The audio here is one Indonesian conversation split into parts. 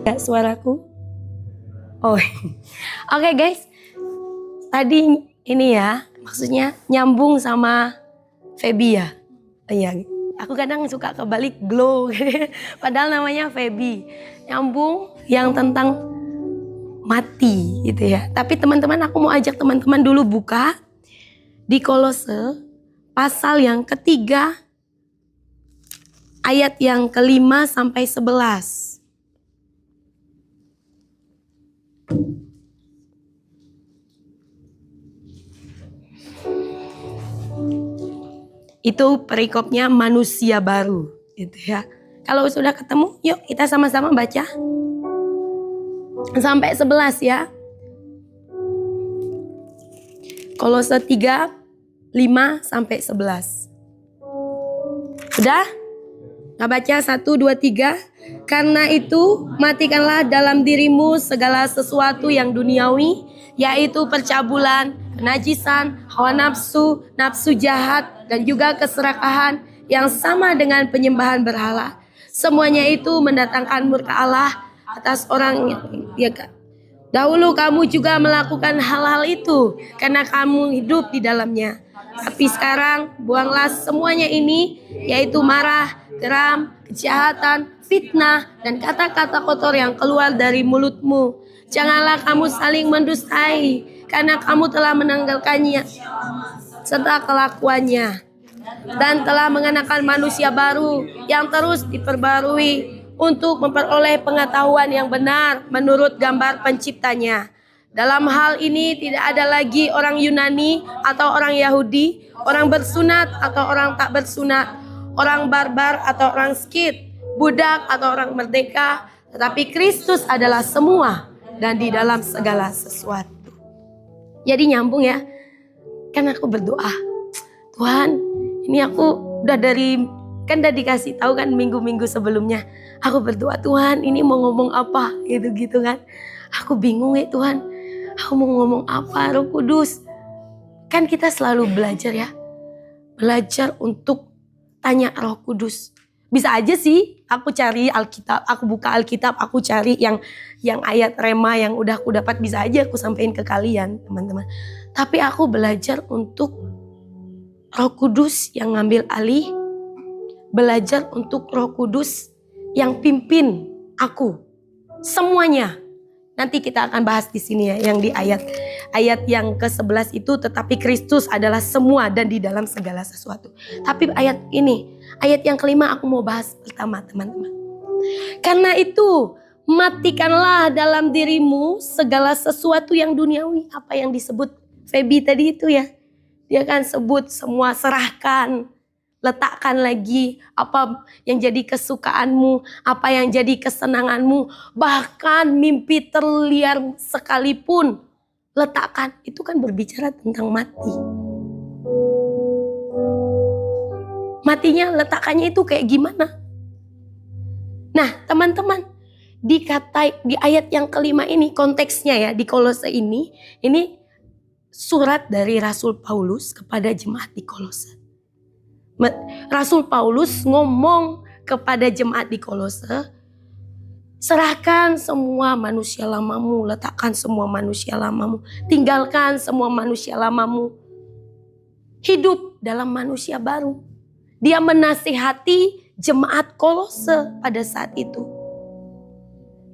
Ya, suaraku. Oh, oke guys. Tadi ini ya, maksudnya nyambung sama Feby ya. Iya, aku kadang suka kebalik glow. Padahal namanya Feby. Nyambung yang tentang mati gitu ya. Tapi teman-teman, aku mau ajak teman-teman dulu buka di Kolose pasal yang ketiga ayat yang kelima sampai 11. Itu perikopnya manusia baru gitu ya. Kalau sudah ketemu, yuk kita sama-sama baca sampai 11 ya. Kolose 3, 5 sampai 11. Sudah? Nggak baca 1, 2, 3. Karena itu matikanlah dalam dirimu segala sesuatu yang duniawi, yaitu percabulan, kenajisan, hawa nafsu, nafsu jahat, dan juga keserakahan yang sama dengan penyembahan berhala. Semuanya itu mendatangkan murka Allah atas orang yang dahulu kamu juga melakukan hal-hal itu karena kamu hidup di dalamnya. Tapi sekarang buanglah semuanya ini, yaitu marah, geram, kejahatan, fitnah, dan kata-kata kotor yang keluar dari mulutmu. Janganlah kamu saling mendustai, karena kamu telah menanggalkannya serta kelakuannya, dan telah mengenakan manusia baru yang terus diperbarui untuk memperoleh pengetahuan yang benar menurut gambar penciptanya. Dalam hal ini tidak ada lagi orang Yunani atau orang Yahudi, orang bersunat atau orang tak bersunat, orang barbar atau orang Skit, budak atau orang merdeka, tetapi Kristus adalah semua dan di dalam segala sesuatu. Jadi nyambung ya. Kan aku berdoa, Tuhan, ini aku udah kan udah dikasih tahu kan minggu-minggu sebelumnya. Aku berdoa, Tuhan, ini mau ngomong apa gitu kan. Aku bingung ya Tuhan. Aku mau ngomong apa, Roh Kudus. Kan kita selalu belajar ya. Belajar untuk tanya Roh Kudus. Bisa aja sih aku cari Alkitab, aku buka Alkitab, aku cari yang ayat rema yang udah aku dapat, bisa aja aku sampaikan ke kalian, teman-teman. Tapi aku belajar untuk Roh Kudus yang ngambil alih, belajar untuk Roh Kudus yang pimpin aku. Semuanya. Nanti kita akan bahas di sini ya, yang di ayat yang ke-11 itu, tetapi Kristus adalah semua dan di dalam segala sesuatu. Tapi ayat yang kelima aku mau bahas pertama, teman-teman. Karena itu, matikanlah dalam dirimu segala sesuatu yang duniawi. Apa yang disebut Feby tadi itu ya. Dia kan sebut semua, serahkan. Letakkan lagi apa yang jadi kesukaanmu, apa yang jadi kesenanganmu, bahkan mimpi terliar sekalipun. Letakkan, itu kan berbicara tentang mati. Matinya, letakkannya itu kayak gimana? Nah teman-teman, di ayat yang kelima ini konteksnya ya, di Kolose ini surat dari Rasul Paulus kepada jemaat di Kolose. Rasul Paulus ngomong kepada jemaat di Kolose, serahkan semua manusia lamamu, letakkan semua manusia lamamu, tinggalkan semua manusia lamamu, hidup dalam manusia baru. Dia menasihati jemaat Kolose pada saat itu.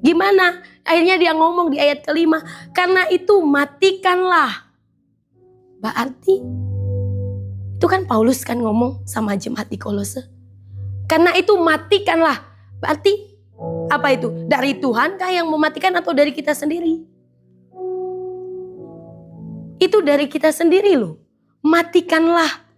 Gimana? Akhirnya dia ngomong di ayat kelima, karena itu matikanlah. Berarti itu kan Paulus kan ngomong sama jemaat di Kolose. Karena itu matikanlah. Berarti apa itu? Dari Tuhan kah yang mematikan atau dari kita sendiri? Itu dari kita sendiri loh. Matikanlah.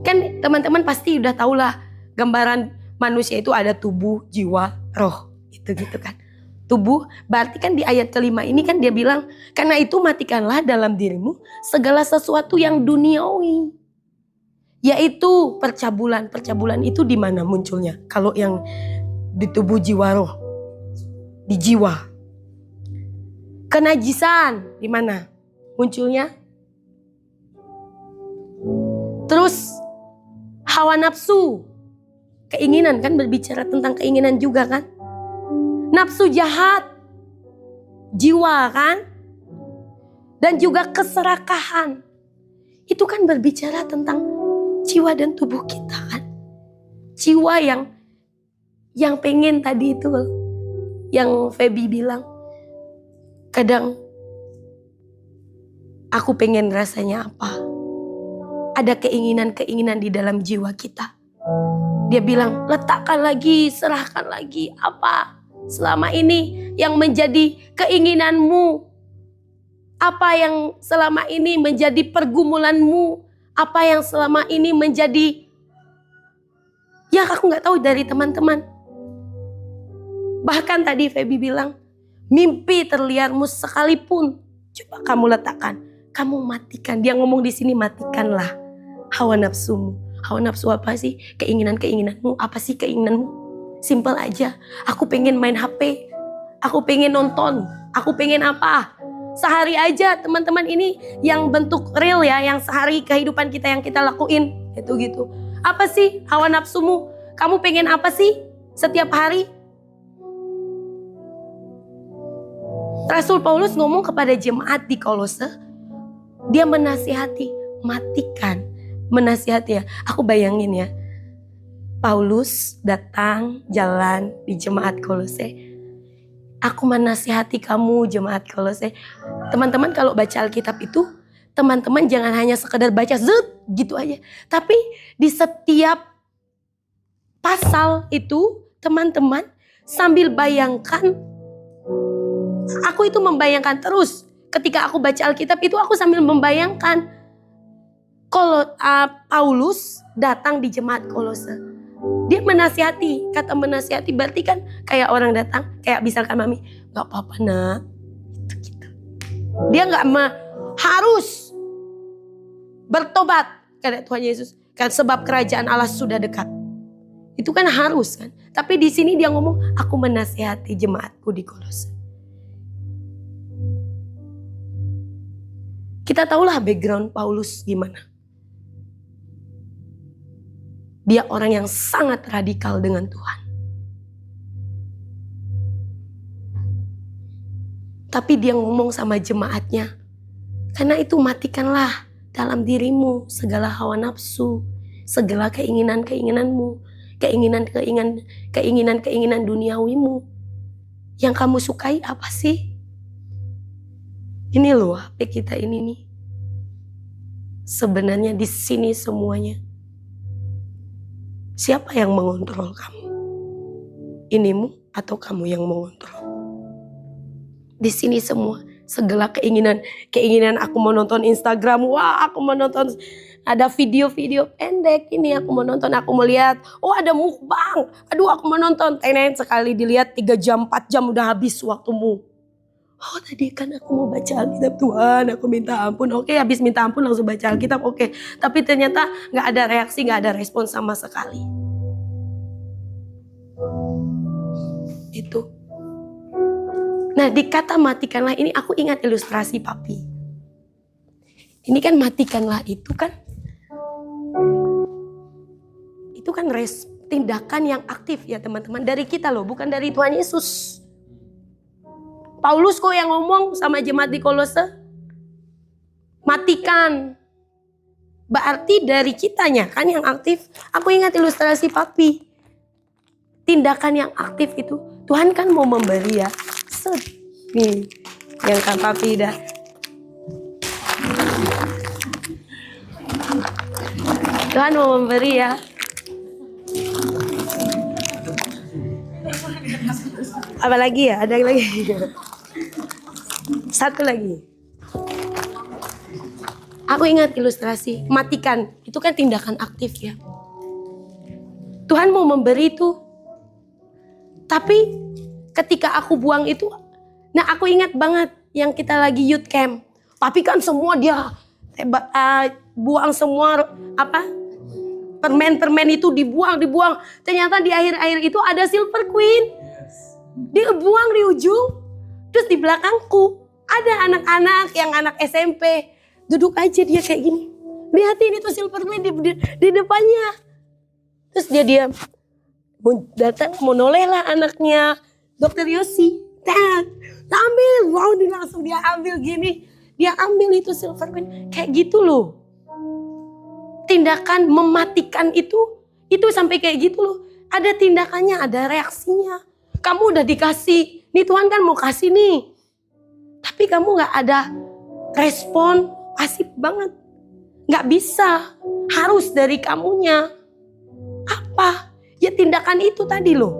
Kan teman-teman pasti udah tahulah gambaran manusia itu ada tubuh, jiwa, roh. Gitu kan. Tubuh, berarti kan di ayat kelima ini kan dia bilang, karena itu matikanlah dalam dirimu segala sesuatu yang duniawi. Yaitu percabulan. Percabulan itu di mana munculnya? Kalau yang di tubuh, jiwa, roh. Di jiwa. Kenajisan di mana munculnya? Terus hawa nafsu. Keinginan kan, berbicara tentang keinginan juga kan? nafsu jahat, jiwa kan? Dan juga keserakahan. Itu kan berbicara tentang jiwa dan tubuh kita kan. Jiwa yang pengen tadi itu, yang Feby bilang, kadang aku pengen rasanya apa. Ada keinginan-keinginan di dalam jiwa kita. Dia bilang, letakkan lagi, serahkan lagi apa selama ini yang menjadi keinginanmu. Apa yang selama ini menjadi pergumulanmu. Apa yang selama ini menjadi, ya aku gak tahu dari teman-teman. Bahkan tadi Feby bilang, mimpi terliarmu sekalipun, coba kamu letakkan, kamu matikan. Dia ngomong di sini, matikanlah hawa nafsumu. Hawa nafsu apa sih? Keinginanmu. Apa sih keinginanmu? Simple aja. Aku pengen main HP. Aku pengen nonton. Aku pengen apa? Sehari aja teman-teman, ini yang bentuk real ya, yang sehari kehidupan kita yang kita lakuin. Itu gitu. Apa sih hawa nafsumu? Kamu pengen apa sih setiap hari? Rasul Paulus ngomong kepada jemaat di Kolose. Dia menasihati, matikan. Menasihati ya. Aku bayangin ya. Paulus datang jalan di jemaat Kolose. Aku menasihati kamu jemaat Kolose. Teman-teman kalau baca Alkitab itu, teman-teman jangan hanya sekedar baca gitu aja. Tapi di setiap pasal itu, teman-teman sambil bayangkan. Aku itu membayangkan terus. Ketika aku baca Alkitab itu aku sambil membayangkan. Kalau Paulus datang di jemaat Kolose. Dia menasihati, kata menasihati berarti kan kayak orang datang, kayak misalkan mami, gak apa-apa nak, gitu. Dia gak harus bertobat, kata Tuhan Yesus, kan sebab kerajaan Allah sudah dekat. Itu kan harus kan, tapi di sini dia ngomong, aku menasihati jemaatku di Kolose. Kita tahulah background Paulus gimana. Dia orang yang sangat radikal dengan Tuhan. Tapi dia ngomong sama jemaatnya, karena itu matikanlah dalam dirimu segala hawa nafsu, segala keinginan-keinginanmu, keinginan-keinginan duniawimu. Yang kamu sukai apa sih? Ini loh HP kita ini nih. Sebenarnya di sini semuanya. Siapa yang mengontrol kamu? Inimu atau kamu yang mengontrol? Di sini semua, segala keinginan aku mau nonton Instagram, wah aku mau nonton, ada video-video pendek ini aku mau nonton, aku mau lihat, oh ada mukbang, aduh aku mau nonton, tenet sekali dilihat 3 jam 4 jam udah habis waktumu. Oh tadi kan aku mau baca Alkitab, Tuhan aku minta ampun. Oke, habis minta ampun langsung baca Alkitab, oke. Tapi ternyata gak ada reaksi, gak ada respon sama sekali. Itu. Nah di kata matikanlah ini aku ingat ilustrasi papi. Ini kan matikanlah itu kan tindakan yang aktif ya teman-teman. Dari kita loh, bukan dari Tuhan Yesus. Paulus kok yang ngomong sama jemaat di Kolose. Matikan. Berarti dari kitanya kan yang aktif. Aku ingat ilustrasi papi. Tindakan yang aktif itu. Tuhan kan mau memberi ya. Nih. Yang kan papi dah. Tuhan mau memberi ya. Apa lagi ya? Ada lagi. Satu lagi. Aku ingat ilustrasi, matikan. Itu kan tindakan aktif ya. Tuhan mau memberi itu. Tapi ketika aku buang itu, nah aku ingat banget yang kita lagi youth camp. Tapi kan semua dia buang semua permen-permen itu dibuang. Ternyata di akhir-akhir itu ada silver queen. Dia buang di ujung. Terus di belakangku ada anak-anak yang anak SMP. Duduk aja dia kayak gini. Lihatin itu silver queen di depannya. Terus dia diam. Datang mau noleh lah anaknya. Dokter Yosi, ambil, wow, langsung dia ambil gini. Dia ambil itu silver coin. Kayak gitu loh. Tindakan mematikan itu sampai kayak gitu loh. Ada tindakannya, ada reaksinya. Kamu udah dikasih, nih Tuhan kan mau kasih nih. Tapi kamu gak ada respon, pasif banget. Gak bisa, harus dari kamunya. Apa? Ya tindakan itu tadi loh.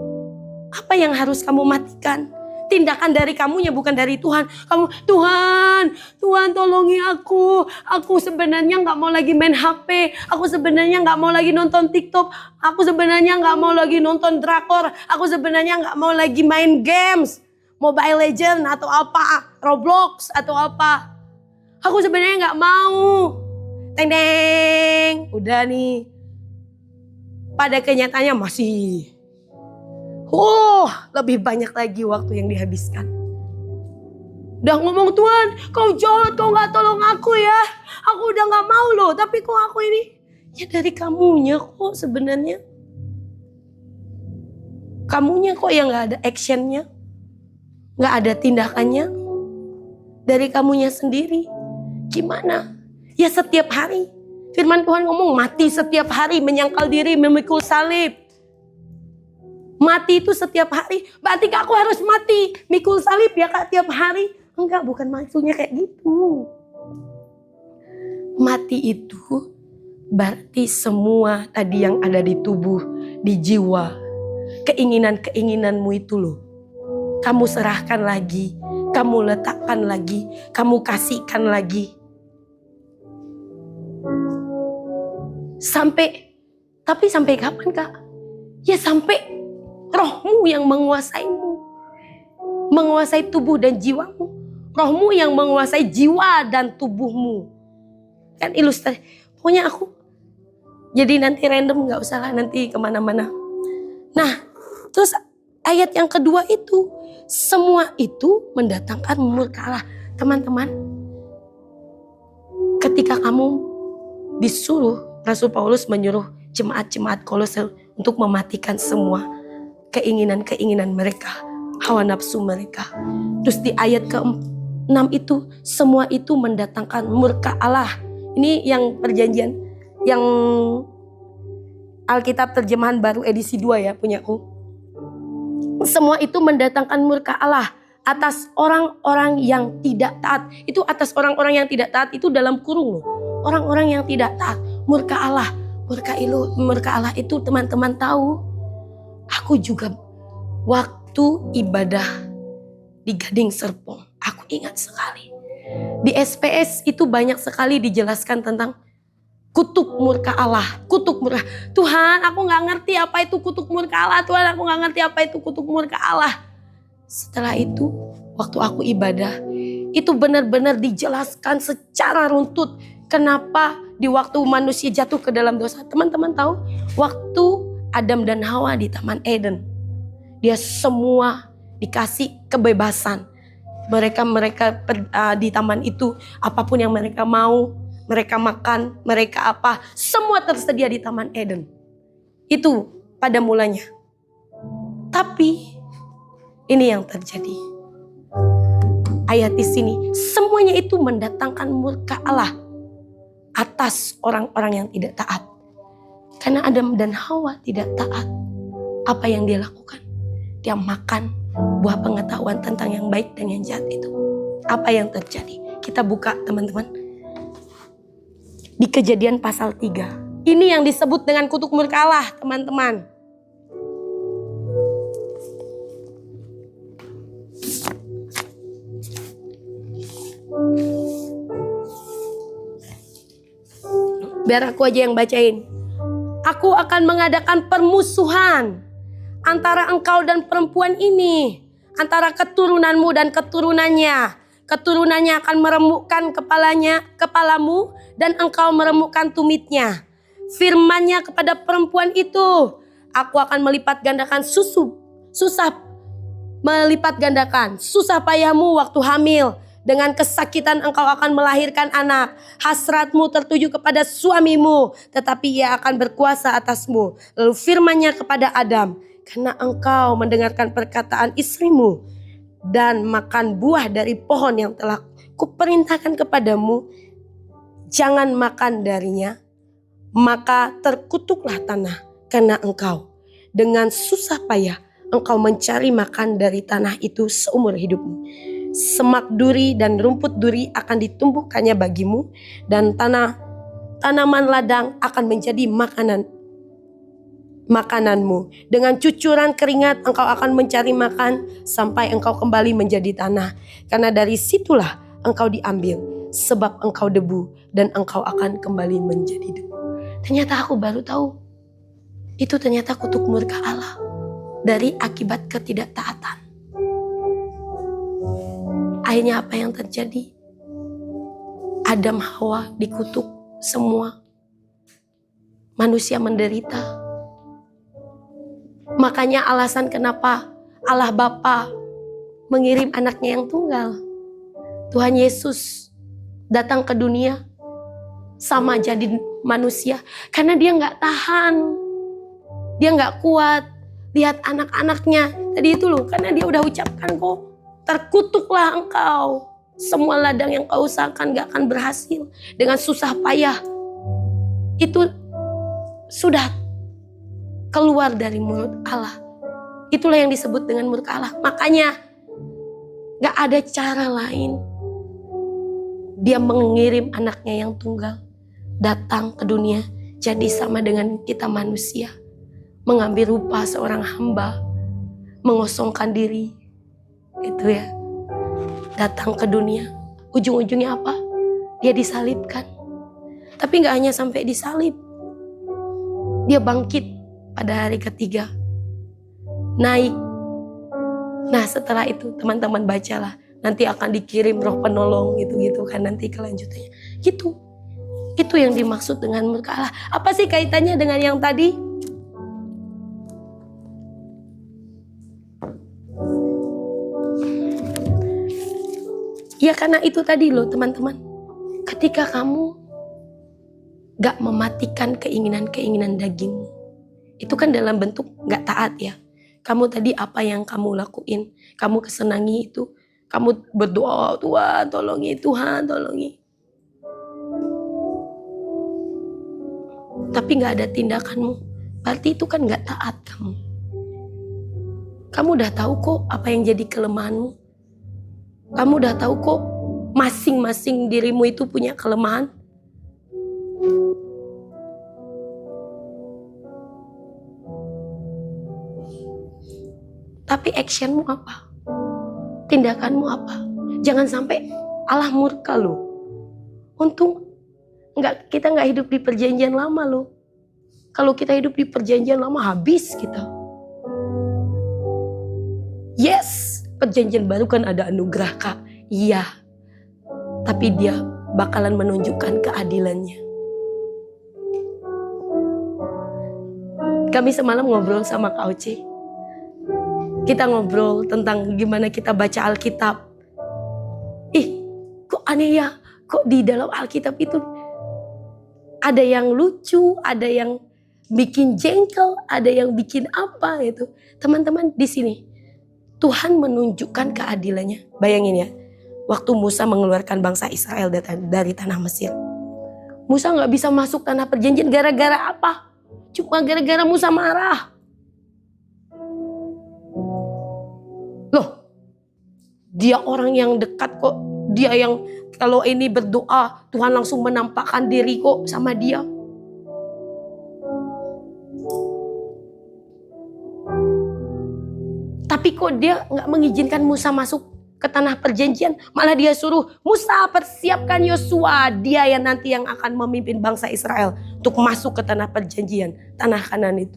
Apa yang harus kamu matikan? Tindakan dari kamunya, bukan dari Tuhan. Kamu, Tuhan tolongi aku. Aku sebenarnya gak mau lagi main HP. Aku sebenarnya gak mau lagi nonton TikTok. Aku sebenarnya gak mau lagi nonton drakor. Aku sebenarnya gak mau lagi main games. Mobile Legends atau apa. Roblox atau apa. Aku sebenarnya gak mau. Teng. Udah nih. Pada kenyataannya masih. Lebih banyak lagi waktu yang dihabiskan. Udah ngomong, Tuhan, kau jahat, kau gak tolong aku ya. Aku udah gak mau loh, tapi kok aku ini. Ya dari kamunya kok sebenarnya. Kamunya kok yang gak ada actionnya. Gak ada tindakannya. Dari kamunya sendiri. Gimana? Ya setiap hari. Firman Tuhan ngomong, mati setiap hari, menyangkal diri, memikul salib. Mati itu setiap hari. Berarti Kak, aku harus mati. Mikul salib ya Kak tiap hari. Enggak, bukan maksudnya kayak gitu. Mati itu berarti semua tadi yang ada di tubuh, di jiwa. Keinginan-keinginanmu itu loh. Kamu serahkan lagi. Kamu letakkan lagi. Kamu kasihkan lagi. Tapi sampai kapan Kak? Ya sampai rohmu yang menguasaimu. Menguasai tubuh dan jiwamu. Rohmu yang menguasai jiwa dan tubuhmu. Kan ilustrasi. Pokoknya aku. Jadi nanti random, gak usah lah nanti kemana-mana. Nah, terus ayat yang kedua itu. Semua itu mendatangkan murka Allah. Teman-teman. Ketika kamu disuruh, Rasul Paulus menyuruh jemaat-jemaat Kolose untuk mematikan semua keinginan-keinginan mereka, hawa nafsu mereka. Terus di ayat ke-6 itu, semua itu mendatangkan murka Allah. Ini yang perjanjian, yang Alkitab terjemahan baru edisi 2 ya, punyaku. Semua itu mendatangkan murka Allah atas orang-orang yang tidak taat. Itu atas orang-orang yang tidak taat itu dalam kurung loh. Orang-orang yang tidak taat, murka Allah. Murka Allah itu teman-teman tahu. Aku juga waktu ibadah di Gading Serpong, aku ingat sekali. Di SPS itu banyak sekali dijelaskan tentang kutuk murka Allah. Kutuk murka. Tuhan, aku gak ngerti apa itu kutuk murka Allah. Tuhan, aku gak ngerti apa itu kutuk murka Allah. Setelah itu, waktu aku ibadah, itu benar-benar dijelaskan secara runtut. Kenapa di waktu manusia jatuh ke dalam dosa. Teman-teman tahu, waktu Adam dan Hawa di Taman Eden, dia semua dikasih kebebasan. Mereka di taman itu, apapun yang mereka mau, mereka makan, mereka apa, semua tersedia di Taman Eden. Itu pada mulanya. Tapi ini yang terjadi. Ayat di sini, semuanya itu mendatangkan murka Allah atas orang-orang yang tidak taat. Karena Adam dan Hawa tidak taat. Apa yang dia lakukan? Dia makan buah pengetahuan tentang yang baik dan yang jahat itu. Apa yang terjadi? Kita buka teman-teman. Di Kejadian pasal 3. Ini yang disebut dengan kutuk murka Allah, teman-teman. Biar aku aja yang bacain. Aku akan mengadakan permusuhan antara engkau dan perempuan ini, antara keturunanmu dan keturunannya. Keturunannya akan meremukkan kepalamu dan engkau meremukkan tumitnya. Firman-Nya kepada perempuan itu, aku akan melipat gandakan susah payahmu waktu hamil. Dengan kesakitan engkau akan melahirkan anak. Hasratmu tertuju kepada suamimu, tetapi ia akan berkuasa atasmu. Lalu firman-Nya kepada Adam, karena engkau mendengarkan perkataan istrimu dan makan buah dari pohon yang telah kuperintahkan kepadamu, jangan makan darinya, maka terkutuklah tanah karena engkau dengan susah payah engkau mencari makan dari tanah itu seumur hidupmu. Semak duri dan rumput duri akan ditumbuhkannya bagimu, dan tanaman ladang akan menjadi makananmu. Dengan cucuran keringat engkau akan mencari makan sampai engkau kembali menjadi tanah, karena dari situlah engkau diambil, sebab engkau debu dan engkau akan kembali menjadi debu. Ternyata aku baru tahu, itu ternyata kutuk murka Allah dari akibat ketidaktaatan. Akhirnya apa yang terjadi? Adam Hawa dikutuk semua. Manusia menderita. Makanya alasan kenapa Allah Bapa mengirim anaknya yang tunggal. Tuhan Yesus datang ke dunia sama jadi manusia. Karena dia gak tahan. Dia gak kuat. Lihat anak-anaknya. Tadi itu loh, karena dia udah ucapkan kok. Terkutuklah engkau. Semua ladang yang kau usahakan gak akan berhasil. Dengan susah payah. Itu sudah keluar dari mulut Allah. Itulah yang disebut dengan murka Allah. Makanya gak ada cara lain. Dia mengirim anaknya yang tunggal. Datang ke dunia. Jadi sama dengan kita manusia. Mengambil rupa seorang hamba. Mengosongkan diri. Itu ya. Datang ke dunia. Ujung-ujungnya apa? Dia disalibkan. Tapi gak hanya sampai disalib. Dia bangkit pada hari ketiga. Naik. Nah setelah itu teman-teman bacalah. Nanti akan dikirim roh penolong gitu-gitu kan nanti kelanjutannya. Gitu. Itu yang dimaksud dengan murka Allah. Apa sih kaitannya dengan yang tadi? Ya karena itu tadi loh teman-teman. Ketika kamu gak mematikan keinginan-keinginan dagingmu. Itu kan dalam bentuk gak taat ya. Kamu tadi apa yang kamu lakuin. Kamu kesenangi itu. Kamu berdoa, Tuhan tolongi, Tuhan tolongi. Tapi gak ada tindakanmu. Berarti itu kan gak taat kamu. Kamu udah tahu kok apa yang jadi kelemahanmu. Kamu udah tahu kok masing-masing dirimu itu punya kelemahan. Tapi actionmu apa? Tindakanmu apa? Jangan sampai Allah murka loh. Untung kita nggak hidup di perjanjian lama loh. Kalau kita hidup di perjanjian lama habis kita. Yes. Perjanjian baru kan ada anugerah kak. Iya. Tapi dia bakalan menunjukkan keadilannya. Kami semalam ngobrol sama Kak Oce. Kita ngobrol tentang gimana kita baca Alkitab. Kok aneh ya. Kok di dalam Alkitab itu ada yang lucu, ada yang bikin jengkel, ada yang bikin apa gitu. Teman-teman di sini. Tuhan menunjukkan keadilannya. Bayangin ya, waktu Musa mengeluarkan bangsa Israel dari tanah Mesir. Musa gak bisa masuk tanah perjanjian gara-gara apa? Cuma gara-gara Musa marah. Loh, dia orang yang dekat kok. Dia yang kalau ini berdoa, Tuhan langsung menampakkan diri kok sama dia. Tapi kok dia gak mengizinkan Musa masuk ke tanah perjanjian. Malah dia suruh Musa persiapkan Yosua. Dia yang nanti yang akan memimpin bangsa Israel. Untuk masuk ke tanah perjanjian. Tanah Kanaan itu.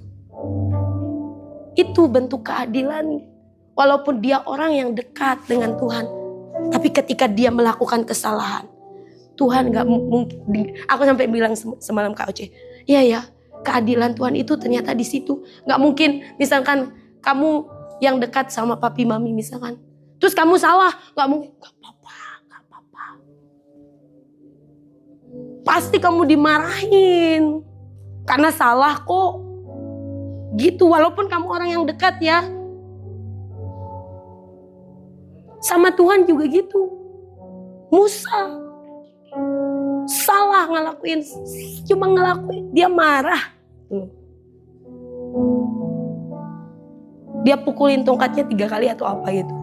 Itu bentuk keadilan. Walaupun dia orang yang dekat dengan Tuhan. Tapi ketika dia melakukan kesalahan. Tuhan gak mungkin. Aku sampai bilang semalam Kak Oce. Iya ya. Keadilan Tuhan itu ternyata di situ. Gak mungkin misalkan kamu yang dekat sama papi mami misalkan. Terus kamu salah. Gak mungkin. Gak apa-apa. Pasti kamu dimarahin. Karena salah kok. Gitu, walaupun kamu orang yang dekat ya. Sama Tuhan juga gitu. Musa salah cuma ngelakuin, dia marah. Dia pukulin tongkatnya 3 kali atau apa gitu.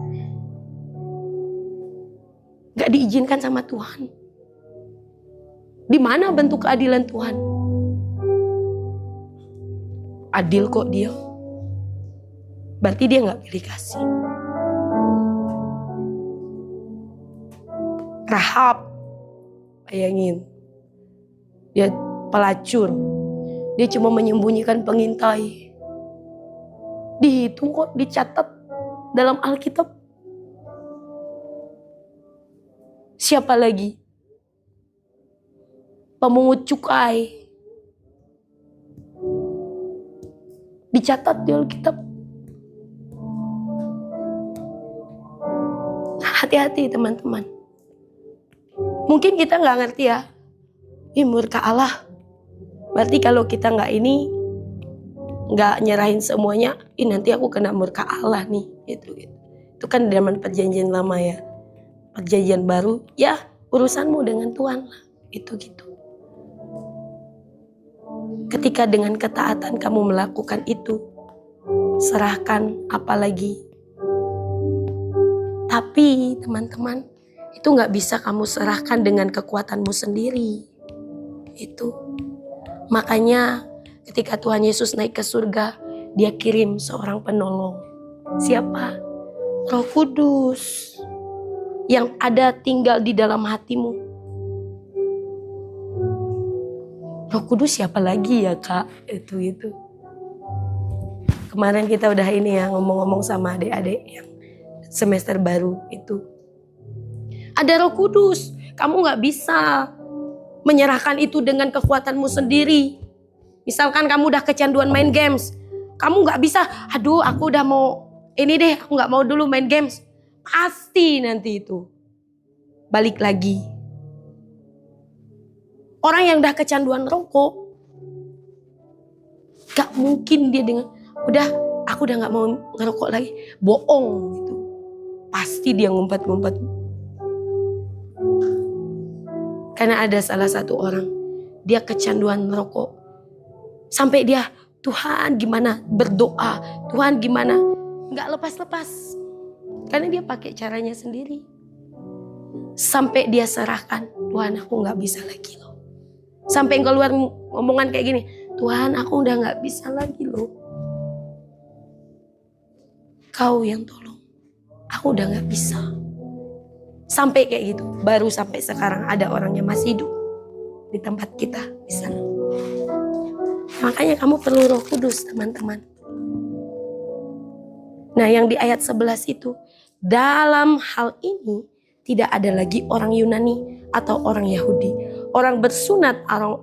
Gak diizinkan sama Tuhan. Di mana bentuk keadilan Tuhan? Adil kok dia. Berarti dia gak pilih kasih. Rahab, bayangin. Dia pelacur. Dia cuma menyembunyikan pengintai. Dihitung kok, dicatat dalam Alkitab. Siapa lagi? Pemungut cukai. Dicatat di Alkitab. Hati-hati teman-teman. Mungkin kita gak ngerti ya. Murka Allah. Berarti kalau kita gak nyerahin semuanya, nanti aku kena murka Allah nih. Gitu. Itu kan zaman perjanjian lama ya. Perjanjian baru, ya urusanmu dengan Tuhan lah. Itu gitu. Ketika dengan ketaatan kamu melakukan itu, serahkan apalagi. Tapi teman-teman, itu gak bisa kamu serahkan dengan kekuatanmu sendiri. Itu. Makanya ketika Tuhan Yesus naik ke surga, dia kirim seorang penolong. Siapa? Roh Kudus. Yang ada tinggal di dalam hatimu. Roh Kudus siapa lagi ya Kak? Itu. Kemarin kita udah ini ya ngomong-ngomong sama adik-adik yang semester baru itu. Ada Roh Kudus. Kamu gak bisa menyerahkan itu dengan kekuatanmu sendiri. Misalkan kamu udah kecanduan main games. Kamu gak bisa, aduh aku udah mau ini deh, aku gak mau dulu main games. Pasti nanti itu balik lagi. Orang yang udah kecanduan rokok, gak mungkin dia dengan, aku udah gak mau ngerokok lagi. Bohong gitu. Pasti dia ngumpet-ngumpet. Karena ada salah satu orang, dia kecanduan rokok. Sampai dia, Tuhan gimana? Berdoa, Tuhan gimana? Gak lepas-lepas. Karena dia pakai caranya sendiri. Sampai dia serahkan, Tuhan aku gak bisa lagi loh. Sampai keluar ngomongan kayak gini, Tuhan aku udah gak bisa lagi loh. Kau yang tolong, aku udah gak bisa. Sampai kayak gitu, baru sampai sekarang ada orang yang masih hidup di tempat kita di sana. Makanya kamu perlu Roh Kudus teman-teman. Nah yang di ayat 11 itu, dalam hal ini tidak ada lagi orang Yunani atau orang Yahudi, orang bersunat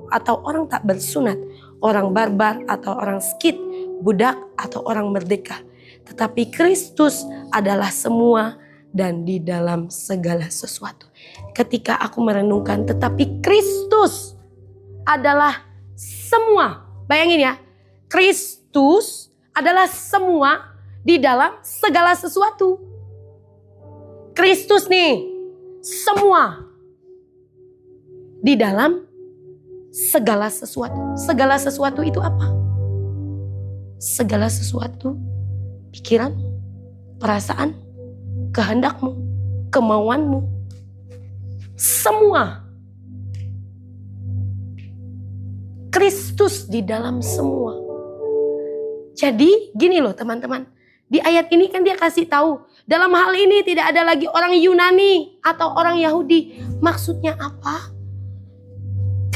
atau orang tak bersunat, orang barbar atau orang skit, budak atau orang merdeka. Tetapi Kristus adalah semua dan di dalam segala sesuatu. Ketika aku merenungkan, tetapi Kristus adalah semua. Bayangin ya, Kristus adalah semua di dalam segala sesuatu. Kristus nih, semua di dalam segala sesuatu. Segala sesuatu itu apa? Segala sesuatu, pikiran, perasaan, kehendakmu, kemauanmu, semua. Kristus di dalam semua. Jadi gini loh teman-teman. Di ayat ini kan dia kasih tahu. Dalam hal ini tidak ada lagi orang Yunani atau orang Yahudi. Maksudnya apa?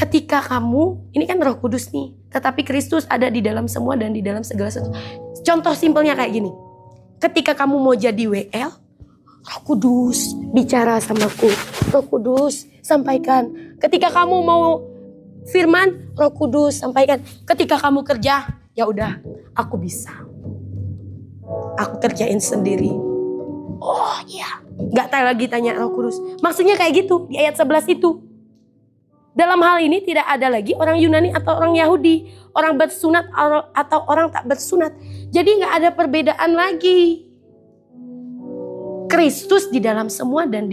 Ketika kamu, ini kan Roh Kudus nih. Tetapi Kristus ada di dalam semua dan di dalam segala sesuatu. Contoh simpelnya kayak gini. Ketika kamu mau jadi WL, Roh Kudus bicara sama aku. Roh Kudus sampaikan. Ketika kamu mau firman, Roh Kudus sampaikan. Ketika kamu kerja, ya udah, aku bisa. Aku kerjain sendiri. Oh iya, gak tahu lagi tanya Roh Kudus. Maksudnya kayak gitu di ayat 11 itu. Dalam hal ini tidak ada lagi orang Yunani atau orang Yahudi, orang bersunat atau orang tak bersunat. Jadi nggak ada perbedaan lagi. Kristus di dalam semua dan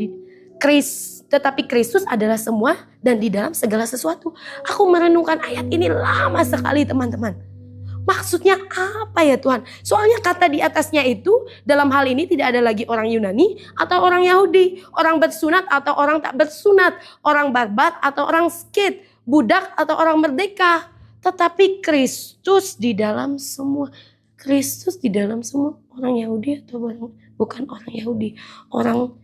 tetapi Kristus adalah semua dan di dalam segala sesuatu. Aku merenungkan ayat ini lama sekali teman-teman. Maksudnya apa ya Tuhan? Soalnya kata di atasnya itu dalam hal ini tidak ada lagi orang Yunani atau orang Yahudi, orang bersunat atau orang tak bersunat, orang barbar atau orang skit, budak atau orang merdeka. Tetapi Kristus di dalam semua. Kristus di dalam semua, orang Yahudi atau bukan orang Yahudi, orang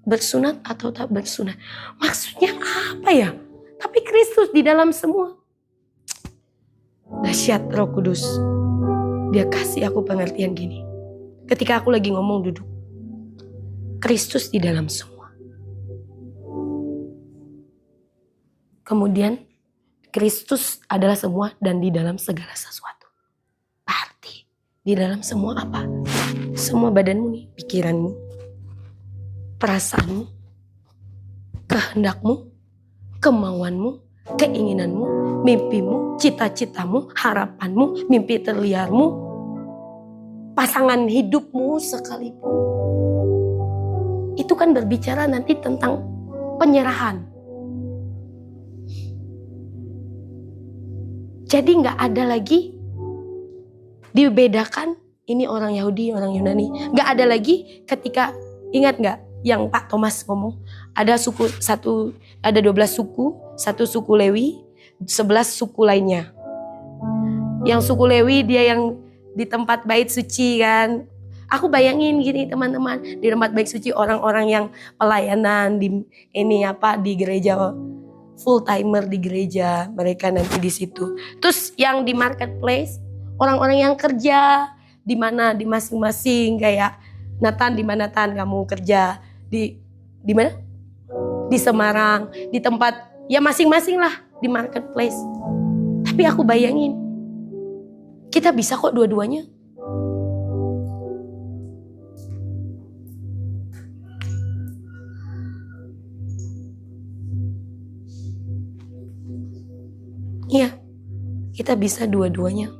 bersunat atau tak bersunat. Maksudnya apa ya? Tapi Kristus di dalam semua. Dahsyat Roh Kudus. Dia kasih aku pengertian gini. Ketika aku lagi ngomong duduk. Kristus di dalam semua. Kemudian Kristus adalah semua dan di dalam segala sesuatu. Berarti di dalam semua apa? Semua badanmu nih, pikiranmu, perasaanmu, kehendakmu, kemauanmu, keinginanmu, mimpimu, cita-citamu, harapanmu, mimpi terliarmu, pasangan hidupmu sekalipun. Itu kan berbicara nanti tentang penyerahan. Jadi gak ada lagi dibedakan ini orang Yahudi, orang Yunani. Gak ada lagi ketika, ingat gak yang Pak Thomas ngomong, ada 12 suku, satu suku Lewi, 11 suku lainnya. Yang suku Lewi dia yang di tempat bait suci kan. Aku bayangin gini teman-teman, di tempat bait suci orang-orang yang pelayanan di di gereja, full timer di gereja, mereka nanti di situ. Terus yang di marketplace, orang-orang yang kerja di mana di masing-masing, kayak Nathan, di mana Nathan kamu kerja di mana? Di Semarang, di tempat ya masing-masing lah di marketplace. Tapi aku bayangin kita bisa kok dua-duanya. Iya, kita bisa dua-duanya.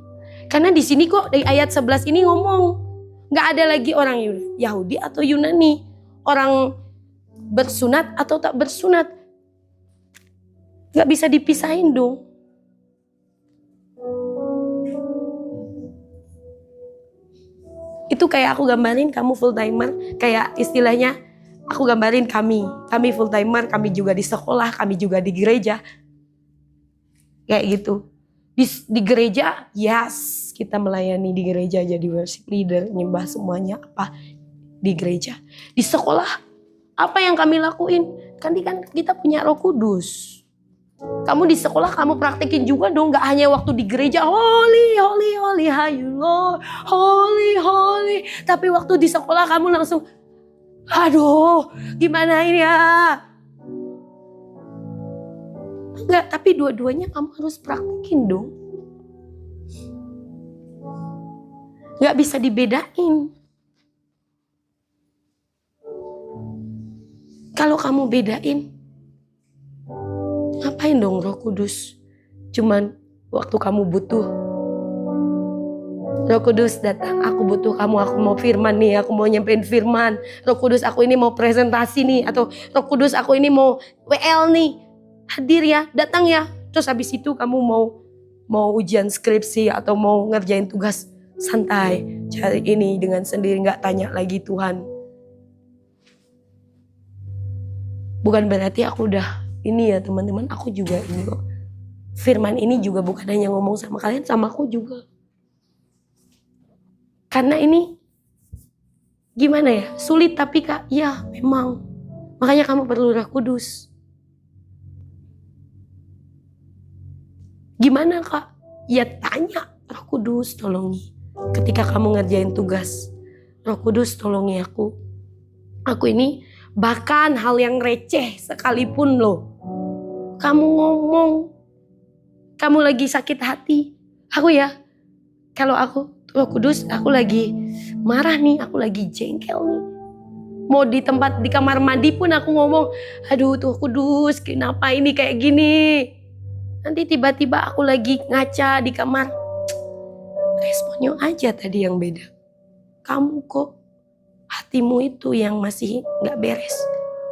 Karena di sini kok di ayat 11 ini ngomong nggak ada lagi orang Yahudi atau Yunani, orang bersunat atau tak bersunat. Nggak bisa dipisahin dong. Itu kayak aku gambarin kamu full timer, kayak istilahnya aku gambarin kami full timer, kami juga di sekolah, kami juga di gereja. Kayak gitu. Di gereja, yes, kita melayani di gereja jadi worship leader, nyembah semuanya apa di gereja. Di sekolah, apa yang kami lakuin? Kan kita punya Roh Kudus. Kamu di sekolah kamu praktekin juga dong, gak hanya waktu di gereja, holy, holy, holy, hayu Lord, holy, holy. Tapi waktu di sekolah kamu langsung, aduh, gimana ini ya? Enggak, tapi dua-duanya kamu harus praktekin dong. Gak bisa dibedain. Kalau kamu bedain, ngapain dong Roh Kudus? Cuman waktu kamu butuh. Roh Kudus datang, aku butuh kamu, aku mau firman nih, aku mau nyampein firman. Roh Kudus aku ini mau presentasi nih, atau Roh Kudus aku ini mau WL nih. Hadir ya, datang ya. Terus habis itu kamu mau ujian skripsi atau mau ngerjain tugas, santai, cari ini dengan sendiri, nggak tanya lagi Tuhan. Bukan berarti aku udah ini ya teman-teman, aku juga ini kok. Firman ini juga bukan hanya ngomong sama kalian, sama aku juga. Karena ini gimana ya, sulit tapi Kak, ya memang. Makanya kamu perlu Roh Kudus. Gimana Kak? Ya tanya, Roh Kudus tolongi. Ketika kamu ngerjain tugas, Roh Kudus tolongi aku. Aku ini bahkan hal yang receh sekalipun loh. Kamu ngomong, kamu lagi sakit hati. Kalau aku Roh Kudus, aku lagi marah nih, aku lagi jengkel nih. Mau di tempat di kamar mandi pun aku ngomong, aduh tuh kudus, kenapa ini kayak gini? Nanti tiba-tiba aku lagi ngaca di kamar, responnya aja tadi yang beda. Kamu kok hatimu itu yang masih gak beres.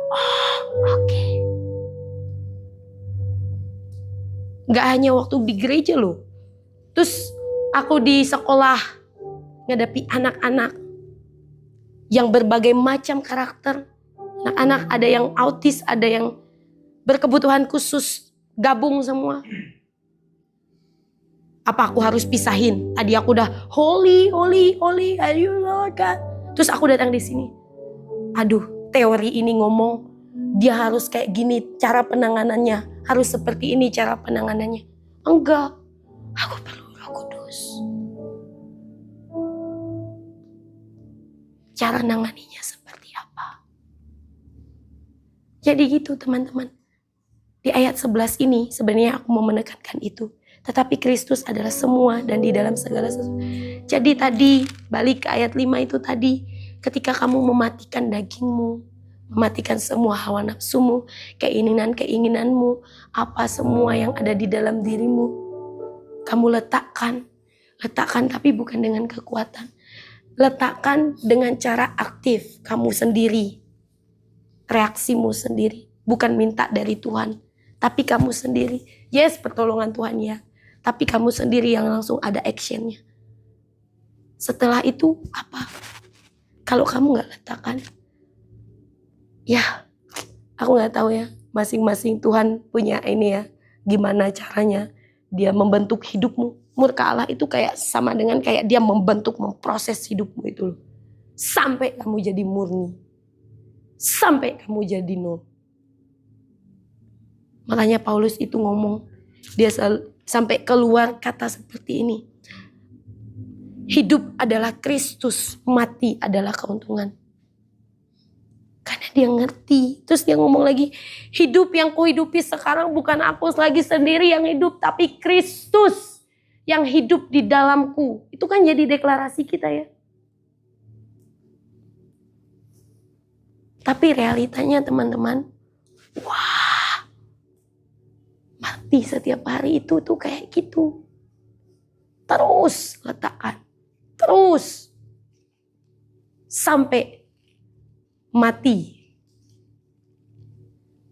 Oh, oke. Gak hanya waktu di gereja loh. Terus aku di sekolah ngadapi anak-anak yang berbagai macam karakter. Anak-anak ada yang autis, ada yang berkebutuhan khusus, gabung semua. Apa aku harus pisahin? Tadi aku udah holy, ayo Lord God. Terus aku datang di sini. Aduh, teori ini ngomong dia harus kayak gini cara penanganannya, harus seperti ini cara penanganannya. Enggak, aku perlu Roh Kudus. Cara nanganinya seperti apa? Jadi gitu teman-teman. Di ayat 11 ini sebenarnya aku mau menekankan itu. Tetapi Kristus adalah semua dan di dalam segala sesuatu. Jadi tadi balik ke ayat 5 itu tadi. Ketika kamu mematikan dagingmu, mematikan semua hawa nafsumu, keinginan-keinginanmu, apa semua yang ada di dalam dirimu, kamu letakkan tapi bukan dengan kekuatan. Letakkan dengan cara aktif, kamu sendiri, reaksimu sendiri, bukan minta dari Tuhan, tapi kamu sendiri. Yes, pertolongan Tuhan ya, tapi kamu sendiri yang langsung ada actionnya. Setelah itu apa? Kalau kamu gak letakkan, ya aku gak tahu ya, masing-masing Tuhan punya ini ya, gimana caranya dia membentuk hidupmu. Murka Allah itu kayak sama dengan kayak dia membentuk, memproses hidupmu itu loh. Sampai kamu jadi murni. Sampai kamu jadi nol. Makanya Paulus itu ngomong, dia sampai keluar kata seperti ini. Hidup adalah Kristus, mati adalah keuntungan. Karena dia ngerti. Terus dia ngomong lagi, hidup yang kuhidupi sekarang bukan aku lagi sendiri yang hidup, tapi Kristus yang hidup di dalamku. Itu kan jadi deklarasi kita ya. Tapi realitanya teman-teman, wah, mati setiap hari itu tuh kayak gitu. Terus letakkan, terus sampai mati,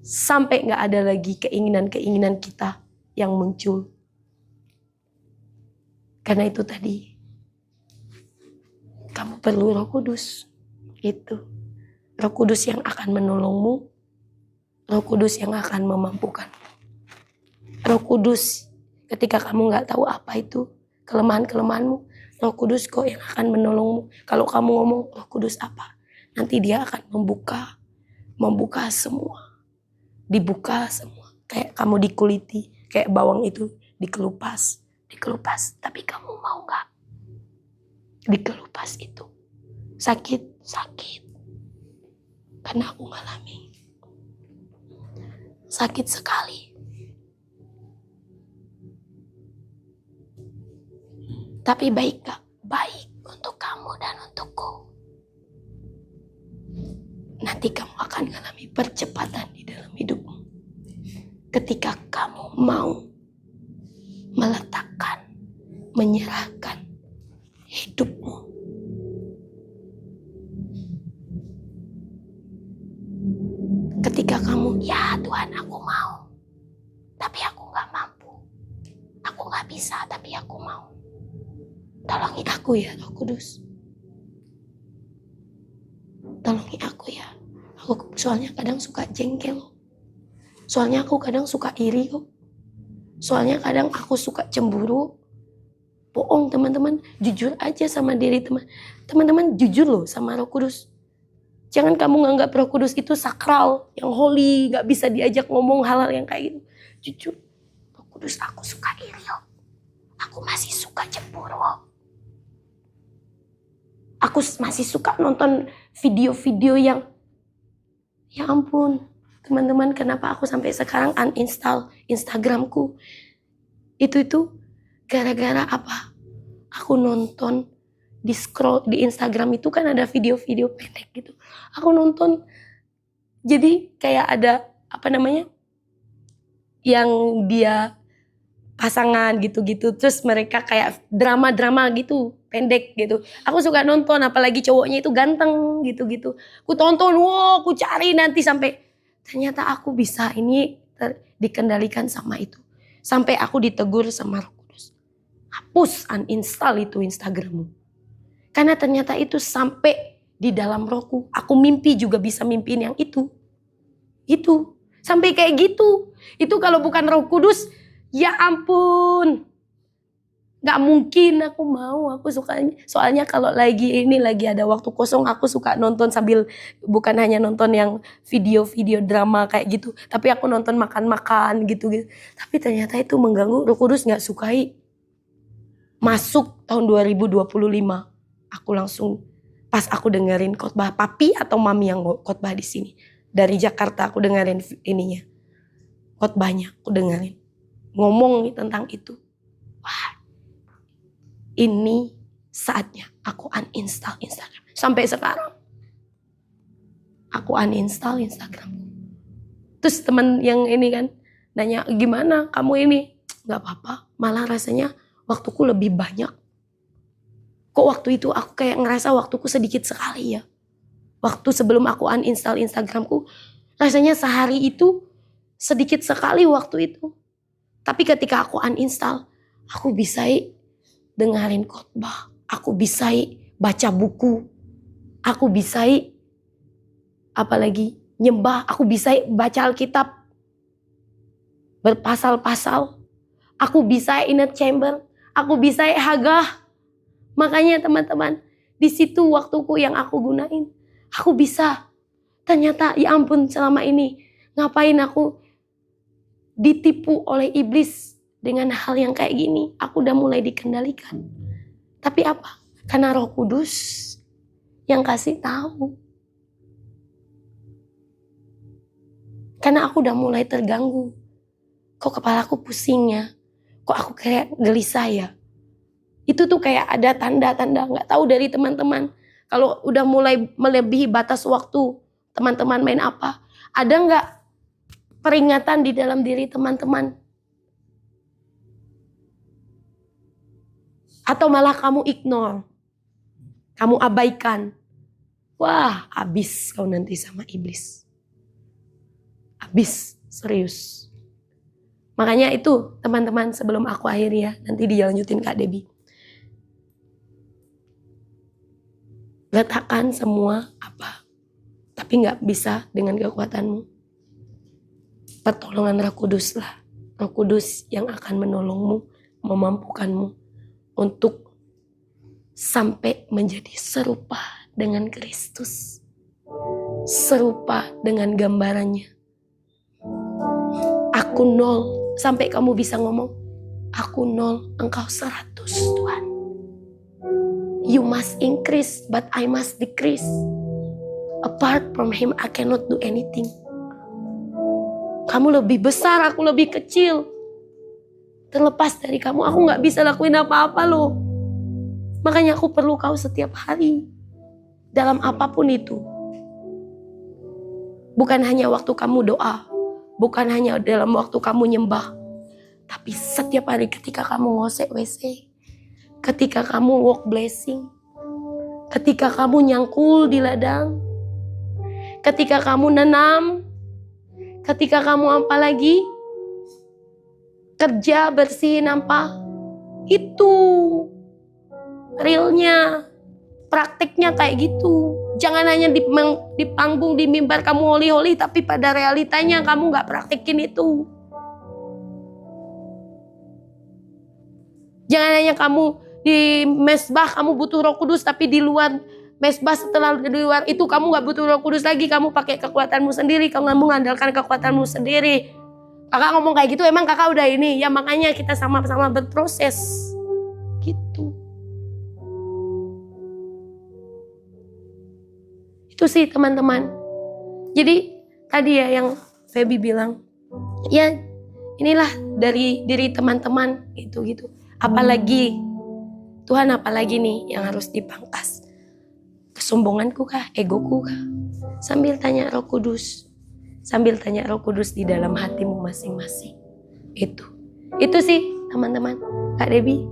sampai nggak ada lagi keinginan-keinginan kita yang muncul. Karena itu tadi, kamu perlu Roh Kudus. Itu Roh Kudus yang akan menolongmu, Roh Kudus yang akan memampukan. Roh Kudus ketika kamu gak tahu apa itu kelemahan-kelemahanmu, Roh Kudus kok yang akan menolongmu. Kalau kamu ngomong Roh Kudus apa, nanti dia akan membuka semua. Dibuka semua. Kayak kamu dikuliti, kayak bawang itu dikelupas. Tapi kamu mau gak dikelupas itu? Sakit. Karena aku ngalami. Sakit sekali. Tapi baik gak? Baik untuk kamu dan untukku. Nanti kamu akan mengalami percepatan di dalam hidupmu. Ketika kamu mau meletakkan, menyerahkan hidupmu. Ketika kamu, ya Tuhan aku mau, tapi aku gak mampu. Aku gak bisa, tapi aku mau. Tolongi aku ya Roh Kudus. Tolongi aku ya. Aku soalnya kadang suka jengkel. Soalnya aku kadang suka iri kok. Soalnya kadang aku suka cemburu. Bohong teman-teman. Jujur aja sama diri teman-teman. Jujur loh sama Roh Kudus. Jangan kamu nganggap Roh Kudus itu sakral. Yang holy. Gak bisa diajak ngomong hal-hal yang kayak gitu. Jujur. Roh Kudus aku suka iri kok. Aku masih suka cemburu. Aku masih suka nonton video-video yang ya ampun. Teman-teman, kenapa aku sampai sekarang uninstall Instagramku? Itu gara-gara apa? Aku nonton di scroll di Instagram itu kan ada video-video pendek gitu. Aku nonton, jadi kayak ada yang dia pasangan gitu-gitu, terus mereka kayak drama-drama gitu pendek gitu. Aku suka nonton, apalagi cowoknya itu ganteng gitu-gitu. Aku tonton, wow, aku cari nanti sampai ternyata aku bisa ini dikendalikan sama itu. Sampai aku ditegur sama Roh Kudus, hapus, uninstall itu Instagrammu. Karena ternyata itu sampai di dalam rohku, aku mimpi juga bisa mimpiin yang itu. Itu sampai kayak gitu. Itu kalau bukan Roh Kudus, ya ampun, gak mungkin aku mau. Aku sukanya, soalnya kalau lagi ada waktu kosong, aku suka nonton sambil, bukan hanya nonton yang video-video drama kayak gitu, tapi aku nonton makan-makan gitu-gitu. Tapi ternyata itu mengganggu. Roh Kudus gak sukai. Masuk tahun 2025, aku langsung, pas aku dengerin khotbah papi atau mami yang khotbah di sini dari Jakarta, aku dengerin ininya, khotbahnya aku dengerin, ngomong tentang itu. Wah, ini saatnya aku uninstall Instagram. Sampai sekarang aku uninstall Instagram. Terus teman yang ini kan nanya, gimana kamu ini? Gak apa-apa, malah rasanya waktuku lebih banyak. Kok waktu itu aku kayak ngerasa waktuku sedikit sekali ya. Waktu sebelum aku uninstall Instagramku, rasanya sehari itu sedikit sekali waktu itu. Tapi ketika aku uninstall, aku bisa dengerin khotbah, aku bisa baca buku, aku bisa apalagi nyembah, aku bisa baca Alkitab berpasal-pasal, aku bisa inner chamber, aku bisa hagah. Makanya teman-teman, di situ waktuku yang aku gunain, aku bisa. Ternyata ya ampun, selama ini ngapain aku ditipu oleh iblis dengan hal yang kayak gini. Aku udah mulai dikendalikan. Tapi apa? Karena Roh Kudus yang kasih tahu. Karena aku udah mulai terganggu. Kok kepalaku pusing ya? Kok aku kayak gelisah ya? Itu tuh kayak ada tanda-tanda, gak tahu dari teman-teman. Kalau udah mulai melebihi batas waktu, teman-teman main apa? Ada gak peringatan di dalam diri teman-teman? Atau malah kamu ignore, kamu abaikan. Wah, habis kau nanti sama iblis. Habis, serius. Makanya itu teman-teman, sebelum aku akhiri ya, nanti dilanjutin Kak Debbie. Letakkan semua apa, tapi gak bisa dengan kekuatanmu. Pertolongan Roh Kudus lah. Roh Kudus yang akan menolongmu, memampukanmu untuk sampai menjadi serupa dengan Kristus. Serupa dengan gambarannya. Aku 0, sampai kamu bisa ngomong, aku 0, engkau 100 Tuhan. You must increase, but I must decrease. Apart from Him, I cannot do anything. Kamu lebih besar, aku lebih kecil. Terlepas dari kamu, aku gak bisa lakuin apa-apa loh. Makanya aku perlu kau setiap hari. Dalam apapun itu. Bukan hanya waktu kamu doa. Bukan hanya dalam waktu kamu nyembah. Tapi setiap hari ketika kamu ngosek WC. Ketika kamu walk blessing, ketika kamu nyangkul di ladang, ketika kamu nanam, ketika kamu apa lagi, kerja bersihin apa, itu realnya, prakteknya kayak gitu. Jangan hanya di panggung, di mimbar kamu holi-holi, tapi pada realitanya kamu gak praktekin itu. Jangan hanya kamu di mesbah kamu butuh Roh Kudus, tapi di luar mesbah, setelah di luar itu kamu gak butuh Roh Kudus lagi. Kamu pakai kekuatanmu sendiri, kamu mengandalkan kekuatanmu sendiri. Kakak ngomong kayak gitu, emang kakak udah ini? Ya makanya kita sama-sama berproses gitu. Itu sih teman-teman. Jadi tadi ya yang Feby bilang, ya inilah dari diri teman-teman gitu. Apalagi Tuhan apalagi nih yang harus dipangkas? Kesombonganku kah? Egoku kah? Sambil tanya Roh Kudus. Sambil tanya Roh Kudus di dalam hatimu masing-masing. Itu sih teman-teman. Kak Debbie.